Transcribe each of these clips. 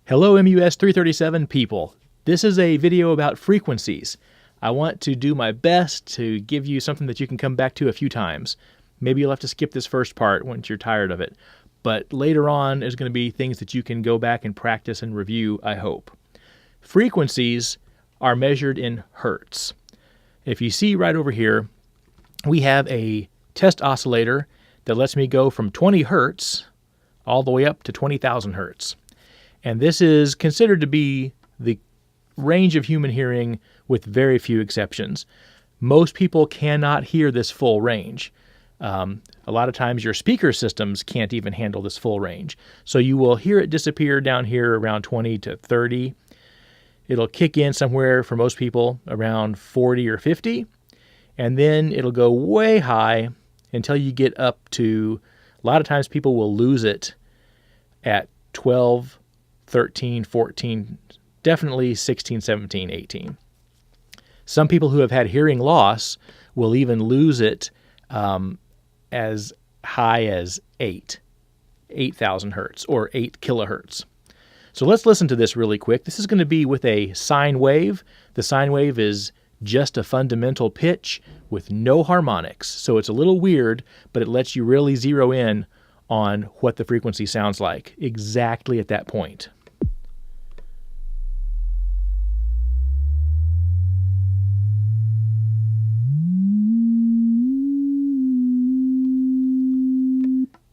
Hello MUS 337 people. This is a video about frequencies. I want to do my best to give you something that you can come back to a few times. Maybe you'll have to skip this first part once you're tired of it. But later on, there's going to be things that you can go back and practice and review, I hope. Frequencies are measured in hertz. If you see right over here, we have a test oscillator that lets me go from 20 hertz all the way up to 20,000 hertz. And this is considered to be the range of human hearing with very few exceptions. Most people cannot hear this full range. A lot of times your speaker systems can't even handle this full range. So you will hear it disappear down here around 20 to 30. It'll kick in somewhere for most people around 40 or 50. And then it'll go way high until you get up to, a lot of times people will lose it at 12, 13, 14, definitely 16, 17, 18. Some people who have had hearing loss will even lose it as high as 8,000 hertz or 8 kilohertz. So let's listen to this really quick. This is going to be with a sine wave. The sine wave is just a fundamental pitch with no harmonics. So it's a little weird, but it lets you really zero in on what the frequency sounds like exactly at that point.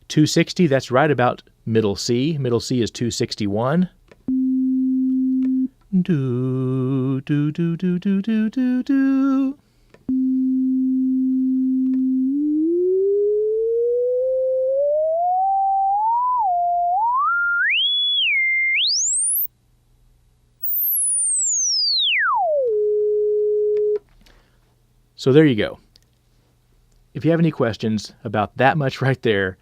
.260, that's right about middle C. Middle C is 261. Do, do, do, do, do, do, do, do. So there you go. If you have any questions about that much right there,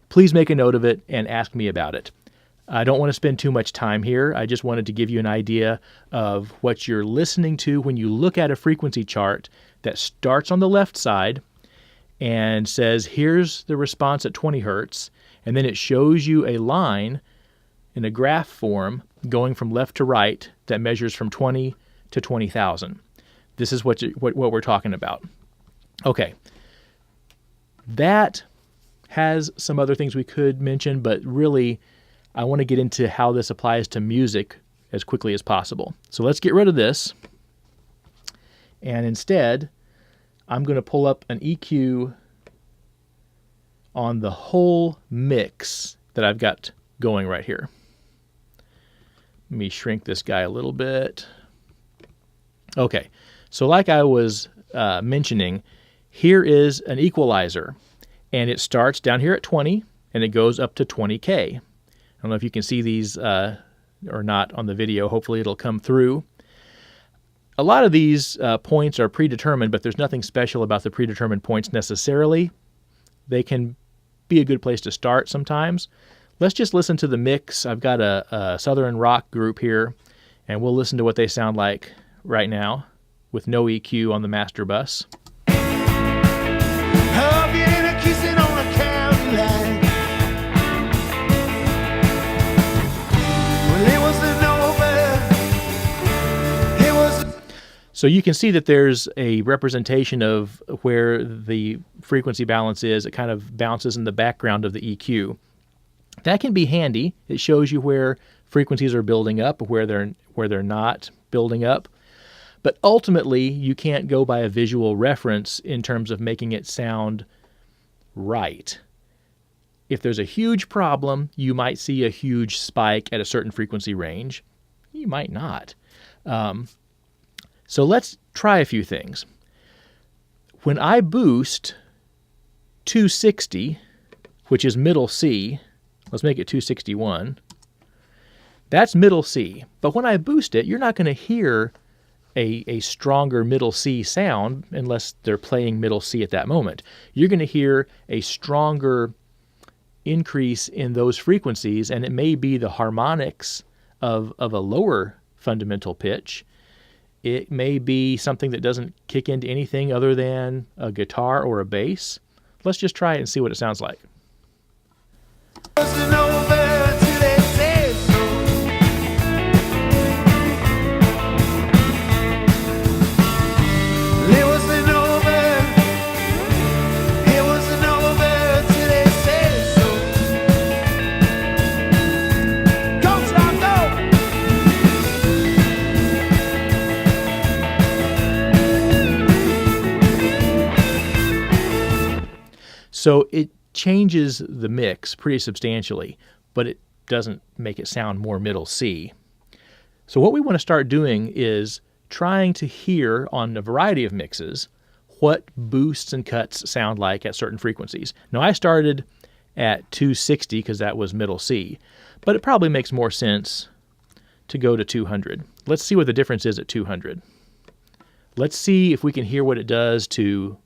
please make a note of it and ask me about it. I don't want to spend too much time here. I just wanted to give you an idea of what you're listening to when you look at a frequency chart that starts on the left side and says, here's the response at 20 hertz, and then it shows you a line in a graph form going from left to right that measures from 20 to 20,000. This is what we're talking about. Okay. That has some other things we could mention, but really I want to get into how this applies to music as quickly as possible. So let's get rid of this. And instead, I'm going to pull up an EQ on the whole mix that I've got going right here. Let me shrink this guy a little bit. Okay, so like I was mentioning, here is an equalizer. And it starts down here at 20, and it goes up to 20K. I don't know if you can see these or not on the video. Hopefully it'll come through. A lot of these points are predetermined, but there's nothing special about the predetermined points necessarily. They can be a good place to start sometimes. Let's just listen to the mix. I've got a Southern rock group here, and we'll listen to what they sound like right now with no EQ on the master bus. So you can see that there's a representation of where the frequency balance is. It kind of bounces in the background of the EQ. That can be handy. It shows you where frequencies are building up, where they're not building up. But ultimately, you can't go by a visual reference in terms of making it sound right. If there's a huge problem, you might see a huge spike at a certain frequency range. You might not. So let's try a few things. When I boost 260, which is middle C, let's make it 261, that's middle C. But when I boost it, you're not going to hear a stronger middle C sound unless they're playing middle C at that moment. You're going to hear a stronger increase in those frequencies, and it may be the harmonics of a lower fundamental pitch. It may be something that doesn't kick into anything other than a guitar or a bass. Let's just try it and see what it sounds like. So it changes the mix pretty substantially, but it doesn't make it sound more middle C. So what we want to start doing is trying to hear on a variety of mixes what boosts and cuts sound like at certain frequencies. Now I started at 260 because that was middle C, but it probably makes more sense to go to 200. Let's see what the difference is at 200. Let's see if we can hear what it does to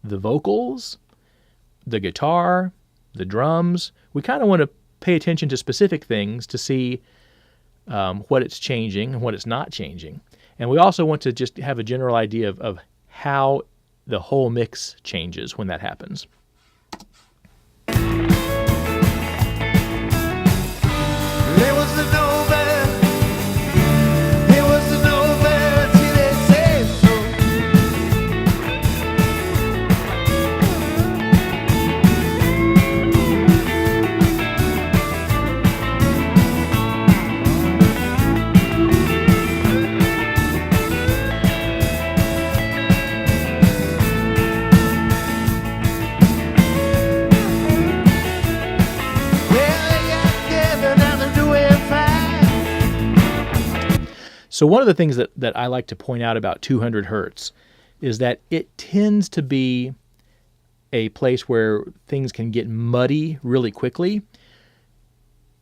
the vocals, the guitar, the drums. We kind of want to pay attention to specific things to see what it's changing and what it's not changing. And we also want to just have a general idea of how the whole mix changes when that happens. There was a Nobel, there was a Nobel till they said so. So one of the things that I like to point out about 200 hertz is that it tends to be a place where things can get muddy really quickly.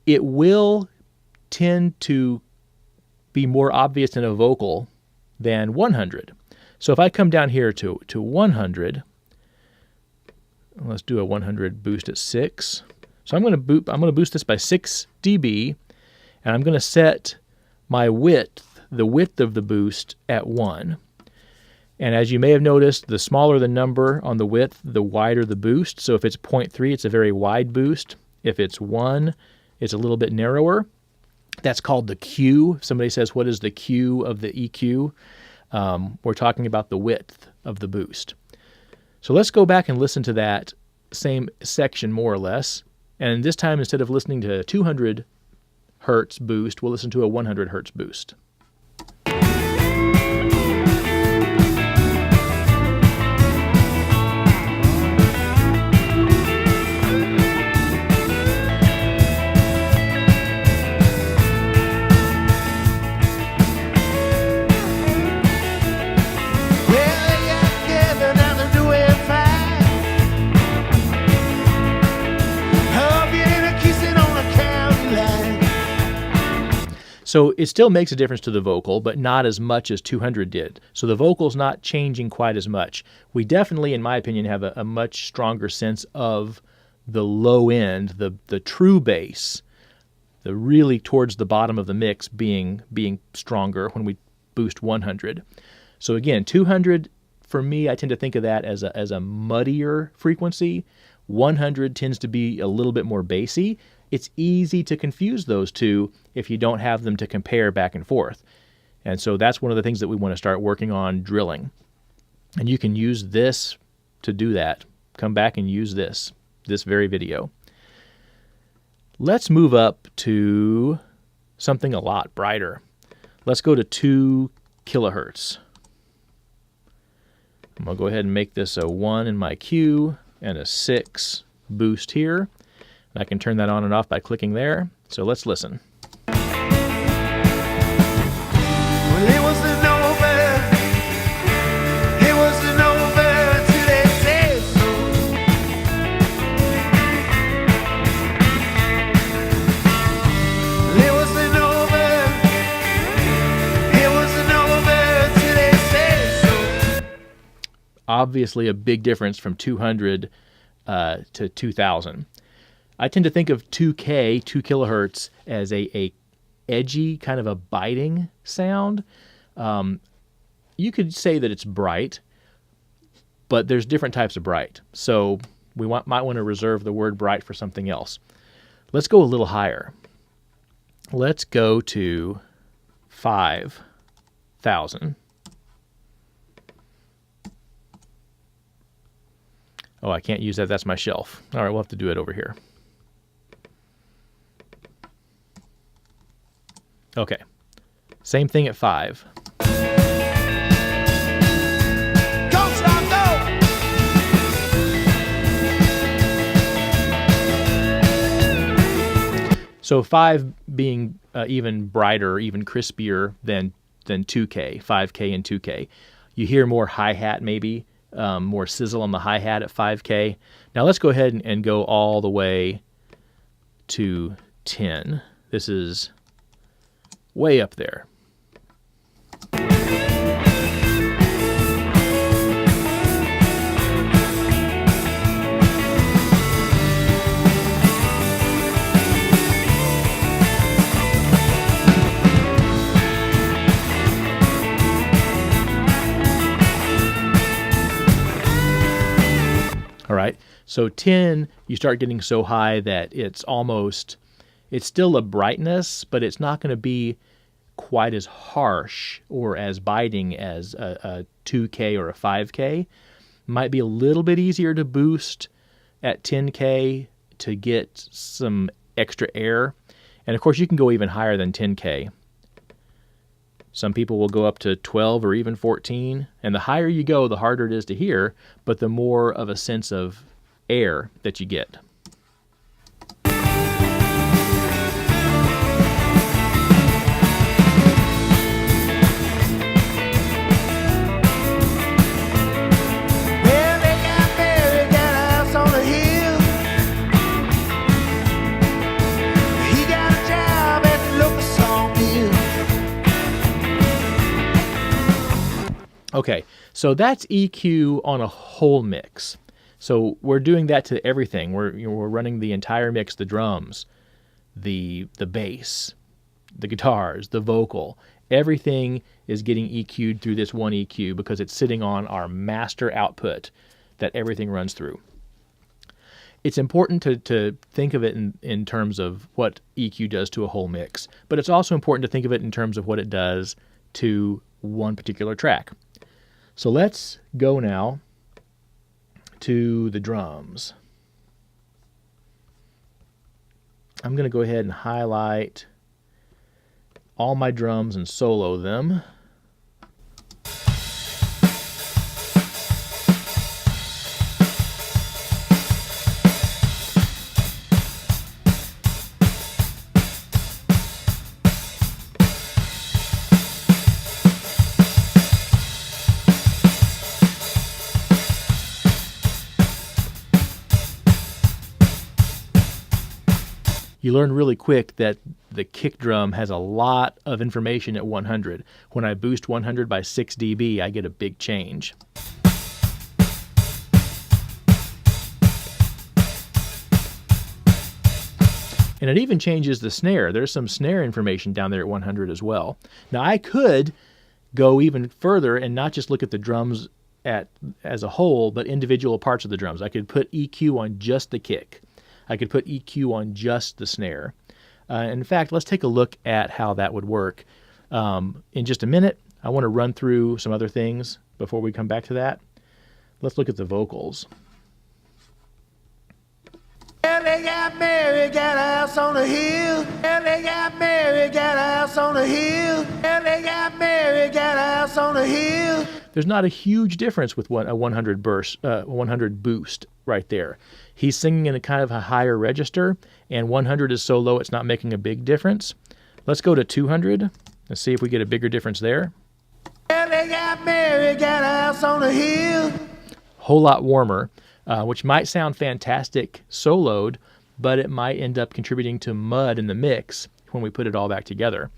It will tend to be more obvious in a vocal than 100. So if I come down here to 100, let's do a 100 boost at 6. So I'm going to boost this by 6 dB, and I'm going to set my the width of the boost at 1. And as you may have noticed, the smaller the number on the width, the wider the boost. So if it's 0.3, it's a very wide boost. If it's 1, it's a little bit narrower. That's called the Q. If somebody says, what is the Q of the EQ? We're talking about the width of the boost. So let's go back and listen to that same section more or less. And this time, instead of listening to a 200 hertz boost, we'll listen to a 100 hertz boost. So it still makes a difference to the vocal, but not as much as 200 did. So the vocal's not changing quite as much. We definitely, in my opinion, have a much stronger sense of the low end, the true bass, the really towards the bottom of the mix being stronger when we boost 100. So again, 200, for me, I tend to think of that as a muddier frequency. 100 tends to be a little bit more bassy. It's easy to confuse those two if you don't have them to compare back and forth. And so that's one of the things that we want to start working on drilling. And you can use this to do that. Come back and use this very video. Let's move up to something a lot brighter. Let's go to 2 kilohertz. I'm going to go ahead and make this a 1 in my Q and a 6 boost here. I can turn that on and off by clicking there. So let's listen. Well, it was a Nobel, it was a Nobel till they said so. It was a Nobel, it was a Nobel till they said so. Obviously a big difference from 200 to 2000. I tend to think of 2K, 2 kilohertz, as a edgy, kind of a biting sound. You could say that it's bright, but there's different types of bright. So we might want to reserve the word bright for something else. Let's go a little higher. Let's go to 5,000. Oh, I can't use that. That's my shelf. All right, we'll have to do it over here. Okay, same thing at 5. Go, stop, go! So 5 being even brighter, even crispier than 2K, 5K and 2K. You hear more hi-hat maybe, more sizzle on the hi-hat at 5K. Now let's go ahead and go all the way to 10. This is way up there. All right, so 10, you start getting so high that it's still a brightness, but it's not going to be quite as harsh or as biting as a 2K or a 5K. Might be a little bit easier to boost at 10K to get some extra air. And of course, you can go even higher than 10K. Some people will go up to 12 or even 14. And the higher you go, the harder it is to hear, but the more of a sense of air that you get. Well, they got married, got a house on a hill. He got a job at the local sawmill. Okay, so that's EQ on a whole mix. So we're doing that to everything. We're running the entire mix, the drums, the bass, the guitars, the vocal. Everything is getting EQ'd through this one EQ because it's sitting on our master output that everything runs through. It's important to think of it in terms of what EQ does to a whole mix, but it's also important to think of it in terms of what it does to one particular track. So let's go now to the drums. I'm going to go ahead and highlight all my drums and solo them. You learn really quick that the kick drum has a lot of information at 100. When I boost 100 by 6 dB, I get a big change. And it even changes the snare. There's some snare information down there at 100 as well. Now I could go even further and not just look at the drums as a whole, but individual parts of the drums. I could put EQ on just the kick. I could put EQ on just the snare. In fact, let's take a look at how that would work. In just a minute, I want to run through some other things before we come back to that. Let's look at the vocals. Well, they got married, got a house on a hill. Well, they got married, got a house on a hill. Well, they got married, got a house on a hill. There's not a huge difference with a 100 boost right there. He's singing in a kind of a higher register, and 100 is so low it's not making a big difference. Let's go to 200 and see if we get a bigger difference there. Well, they got married, got a house on a hill. Whole lot warmer, which might sound fantastic soloed, but it might end up contributing to mud in the mix when we put it all back together.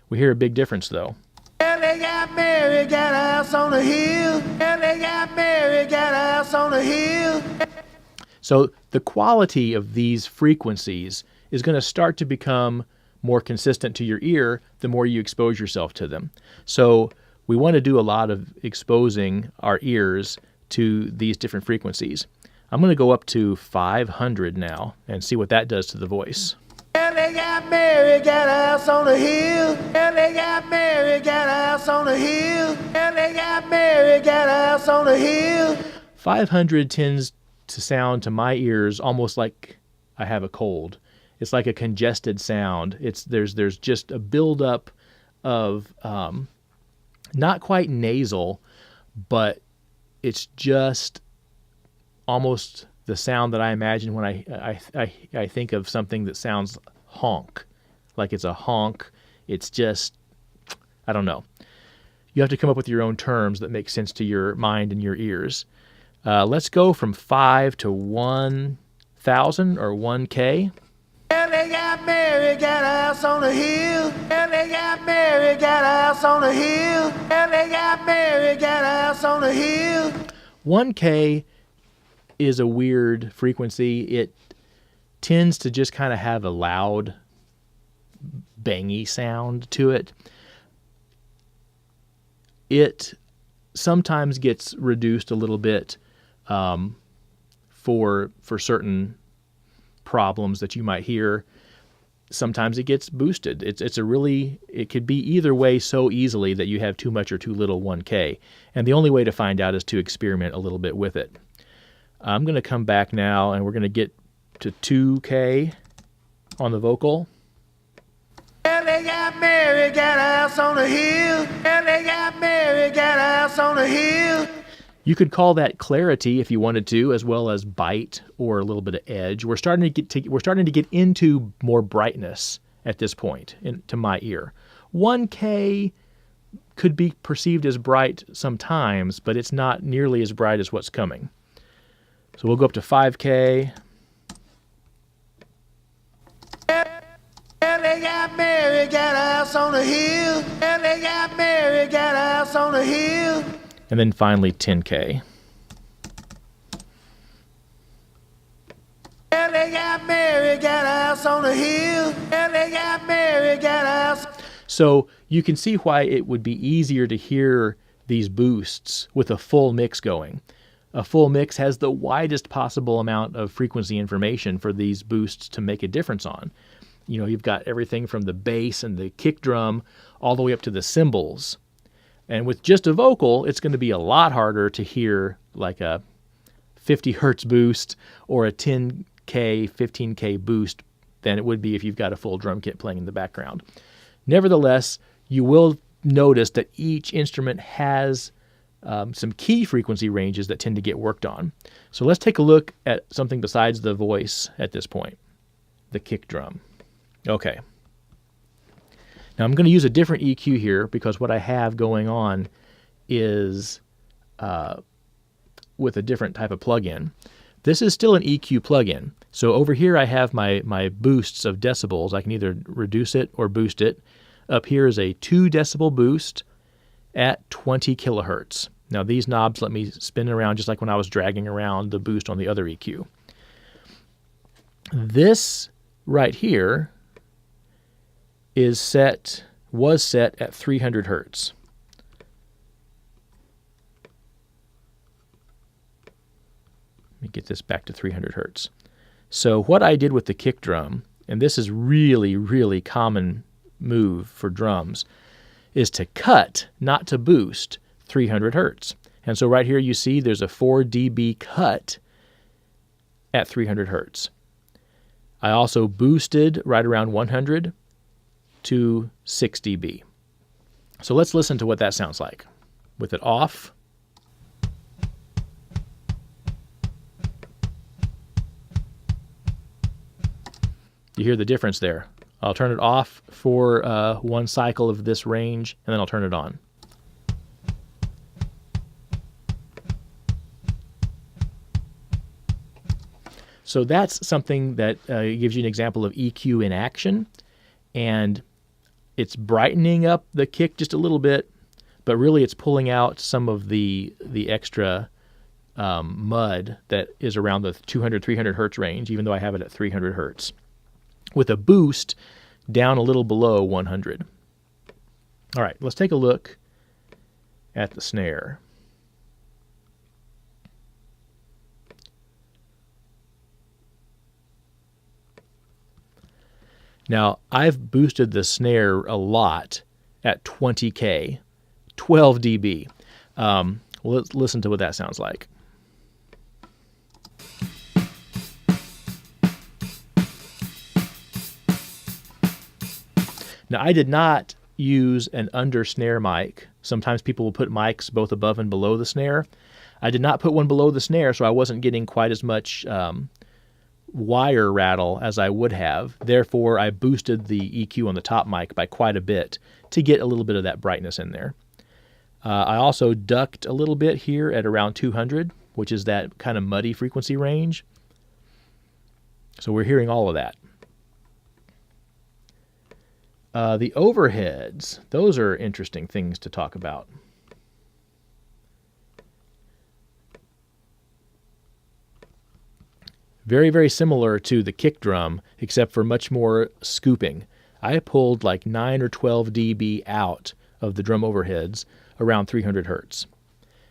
We hear a big difference though. Well, they got married, got a house on a hill. Well, they got married, got a house on a hill. So the quality of these frequencies is going to start to become more consistent to your ear the more you expose yourself to them. So we want to do a lot of exposing our ears to these different frequencies. I'm going to go up to 500 now and see what that does to the voice. Well, they got married, got a house on a hill. Well, they got married, got a house on a hill. Well, they got married, got a house on a hill. 500 tends to sound to my ears almost like I have a cold. It's like a congested sound. There's just a buildup of not quite nasal, but it's just almost the sound that I imagine when I think of something that sounds honk. Like it's a honk. It's just, I don't know. You have to come up with your own terms that make sense to your mind and your ears. Let's go from 5 to 1,000 or 1K. Well, they got married, got a house on the hill. Well, they got married, got a house on the hill. Well, they got married, got a house on the hill. 1K is a weird frequency. It tends to just kind of have a loud, bangy sound to it. It sometimes gets reduced a little bit for certain problems that you might hear. Sometimes it gets boosted. It could be either way so easily that you have too much or too little 1K. And the only way to find out is to experiment a little bit with it. I'm going to come back now and we're going to get to 2K on the vocal. Well, they got married, got a house on the hill. Well, they got married, got a house on the hill. You could call that clarity if you wanted to, as well as bite or a little bit of edge. We're starting to get into more brightness at this point, to my ear. 1K could be perceived as bright sometimes, but it's not nearly as bright as what's coming. So we'll go up to 5K. Well, they got married, got a house on the hill. Well, they got married, got a house on the hill. And then finally 10K. Well, they got married, got a house on the hill. Well, they got married, got a house. So you can see why it would be easier to hear these boosts with a full mix going. A full mix has the widest possible amount of frequency information for these boosts to make a difference on. You know, you've got everything from the bass and the kick drum all the way up to the cymbals. And with just a vocal, it's going to be a lot harder to hear like a 50 hertz boost or a 10K, 15K boost than it would be if you've got a full drum kit playing in the background. Nevertheless, you will notice that each instrument has some key frequency ranges that tend to get worked on. So let's take a look at something besides the voice at this point, the kick drum. Okay. Now I'm going to use a different EQ here because what I have going on is with a different type of plugin. This is still an EQ plugin. So over here I have my boosts of decibels. I can either reduce it or boost it. Up here is a 2 decibel boost at 20 kilohertz. Now these knobs let me spin around just like when I was dragging around the boost on the other EQ. This right here was set at 300 hertz. Let me get this back to 300 hertz. So what I did with the kick drum, and this is really, really common move for drums, is to cut, not to boost, 300 hertz. And so right here you see there's a 4 dB cut at 300 hertz. I also boosted right around 100 to 6 dB. So let's listen to what that sounds like. With it off. You hear the difference there. I'll turn it off for one cycle of this range, and then I'll turn it on. So that's something that gives you an example of EQ in action, and it's brightening up the kick just a little bit, but really it's pulling out some of the extra mud that is around the 200, 300 hertz range, even though I have it at 300 hertz, with a boost down a little below 100. All right, let's take a look at the snare. Now, I've boosted the snare a lot at 20K, 12 dB. Well, let's listen to what that sounds like. Now, I did not use an under snare mic. Sometimes people will put mics both above and below the snare. I did not put one below the snare, so I wasn't getting quite as much wire rattle as I would have. Therefore, I boosted the EQ on the top mic by quite a bit to get a little bit of that brightness in there. I also ducked a little bit here at around 200, which is that kind of muddy frequency range. So we're hearing all of that. The overheads, those are interesting things to talk about. Very, very similar to the kick drum, except for much more scooping. I pulled like 9 or 12 dB out of the drum overheads around 300 hertz.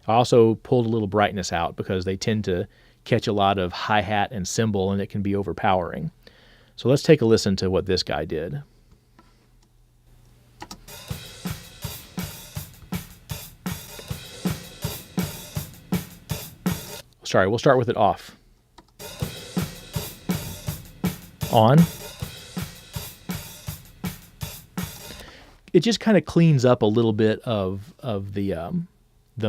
I also pulled a little brightness out because they tend to catch a lot of hi-hat and cymbal, and it can be overpowering. So let's take a listen to what this guy did. Sorry, we'll start with it off. On. It just kind of cleans up a little bit of the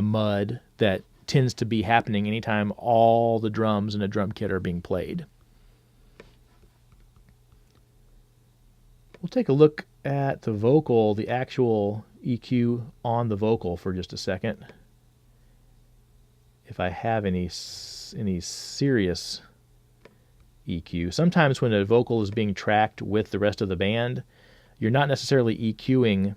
mud that tends to be happening anytime all the drums in a drum kit are being played. We'll take a look at the vocal, the actual EQ on the vocal for just a second. If I have any serious EQ. Sometimes when a vocal is being tracked with the rest of the band, you're not necessarily EQing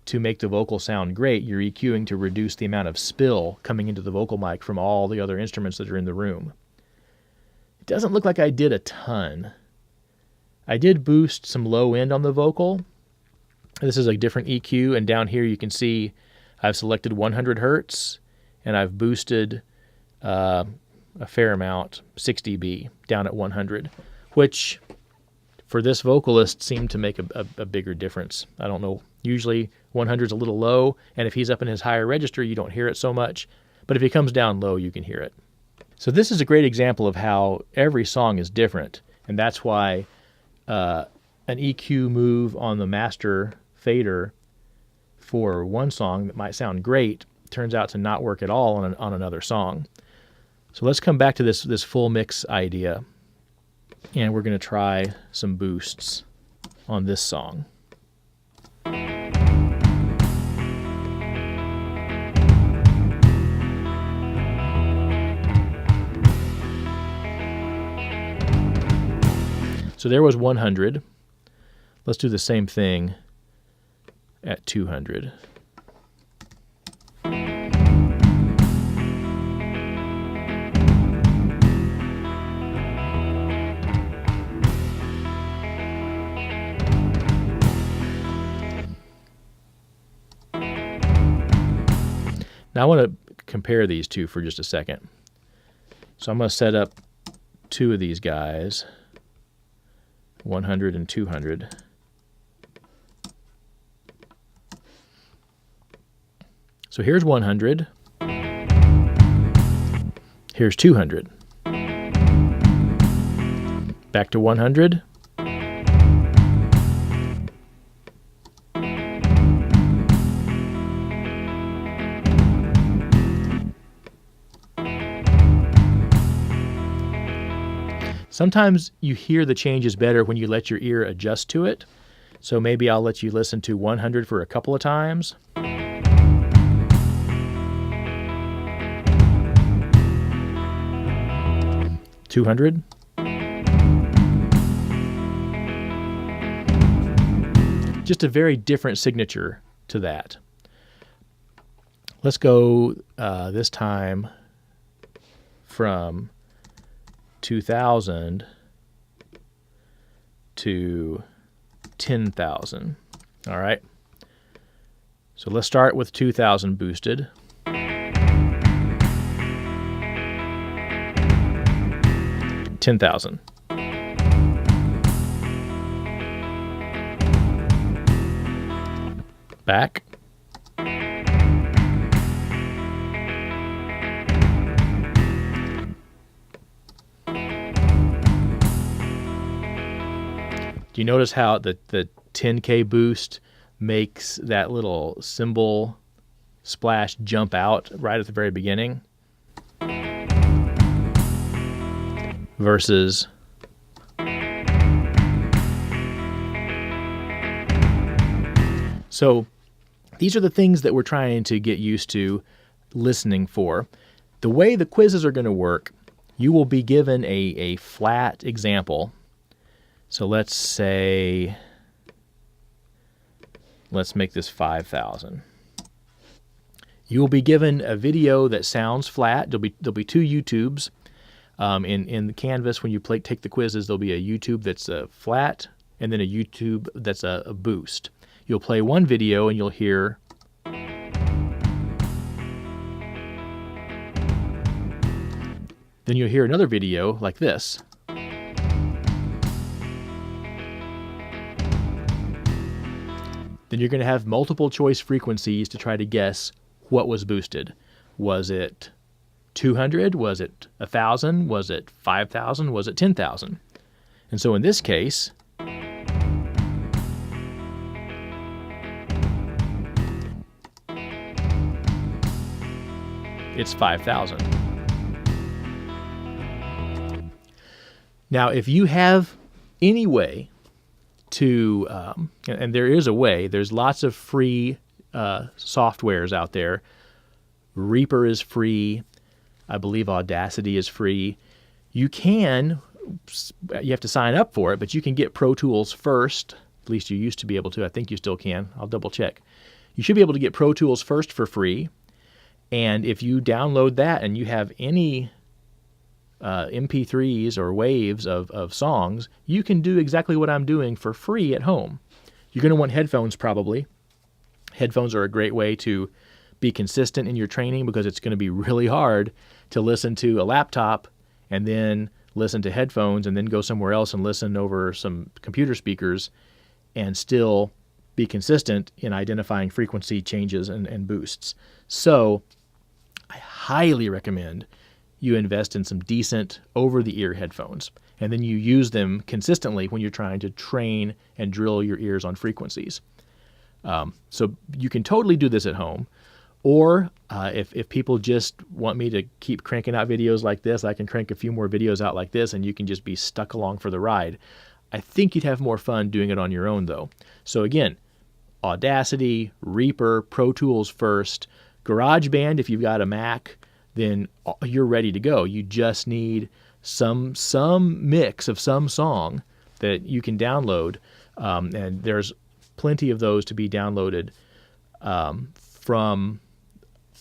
to make the vocal sound great. You're EQing to reduce the amount of spill coming into the vocal mic from all the other instruments that are in the room. It doesn't look like I did a ton. I did boost some low end on the vocal. This is a different EQ, and down here you can see I've selected 100 hertz, and I've boosted a fair amount, 6 dB, down at 100, which for this vocalist seemed to make a bigger difference. I don't know, usually 100 is a little low, and if he's up in his higher register, you don't hear it so much, but if he comes down low, you can hear it. So this is a great example of how every song is different, and that's why an EQ move on the master fader for one song that might sound great turns out to not work at all on another song. So let's come back to this full mix idea, and we're going to try some boosts on this song. So there was 100. Let's do the same thing at 200. Now I want to compare these two for just a second. So I'm going to set up two of these guys, 100 and 200. So here's 100. Here's 200. Back to 100. Sometimes you hear the changes better when you let your ear adjust to it. So maybe I'll let you listen to 100 for a couple of times. 200. Just a very different signature to that. Let's go this time from 2,000 to 10,000. All right. So let's start with 2,000 boosted. $10,000. Back. Do you notice how the 10K boost makes that little cymbal splash jump out right at the very beginning? versus so these are the things that we're trying to get used to listening for. The way the quizzes are going to work, you will be given a flat example. So let's make this 5,000. You will be given a video that sounds flat. There'll be two YouTubes. In the Canvas, when you take the quizzes, there'll be a YouTube that's flat and then a YouTube that's a boost. You'll play one video and you'll hear then you'll hear another video like this. Then you're going to have multiple choice frequencies to try to guess what was boosted. Was it 200? Was it 1,000? Was it 5,000? Was it 10,000? And so in this case, it's 5,000. Now, if you have any way to, and there is a way, there's lots of free softwares out there. Reaper is free. I believe Audacity is free. You have to sign up for it, but you can get Pro Tools first. At least you used to be able to. I think you still can. I'll double check. You should be able to get Pro Tools first for free. And if you download that and you have any MP3s or waves of songs, you can do exactly what I'm doing for free at home. You're going to want headphones probably. Headphones are a great way to be consistent in your training because it's going to be really hard to listen to a laptop and then listen to headphones and then go somewhere else and listen over some computer speakers and still be consistent in identifying frequency changes and boosts. So I highly recommend you invest in some decent over-the-ear headphones, and then you use them consistently when you're trying to train and drill your ears on frequencies. So you can totally do this at home, or if people just want me to keep cranking out videos like this, I can crank a few more videos out like this, and you can just be stuck along for the ride. I think you'd have more fun doing it on your own, though. So again, Audacity, Reaper, Pro Tools first, GarageBand if you've got a Mac, then you're ready to go. You just need some mix of some song that you can download, and there's plenty of those to be downloaded from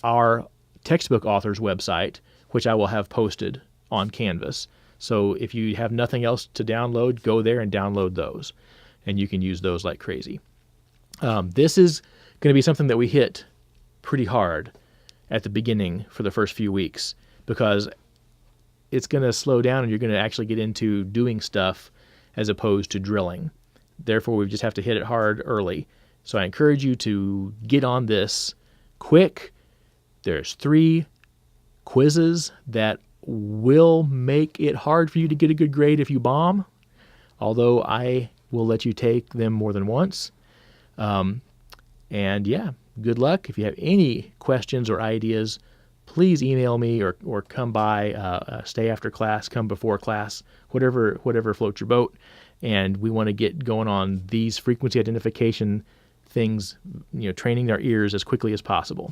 our textbook author's website, which I will have posted on Canvas. So if you have nothing else to download, go there and download those, and you can use those like crazy. This is going to be something that we hit pretty hard at the beginning for the first few weeks because it's going to slow down and you're going to actually get into doing stuff as opposed to drilling. Therefore, we just have to hit it hard early. So I encourage you to get on this quick. There's 3 quizzes that will make it hard for you to get a good grade if you bomb, although I will let you take them more than once. And yeah, good luck. If you have any questions or ideas, please email me or come by, stay after class, come before class, whatever floats your boat. And we want to get going on these frequency identification things, training our ears as quickly as possible.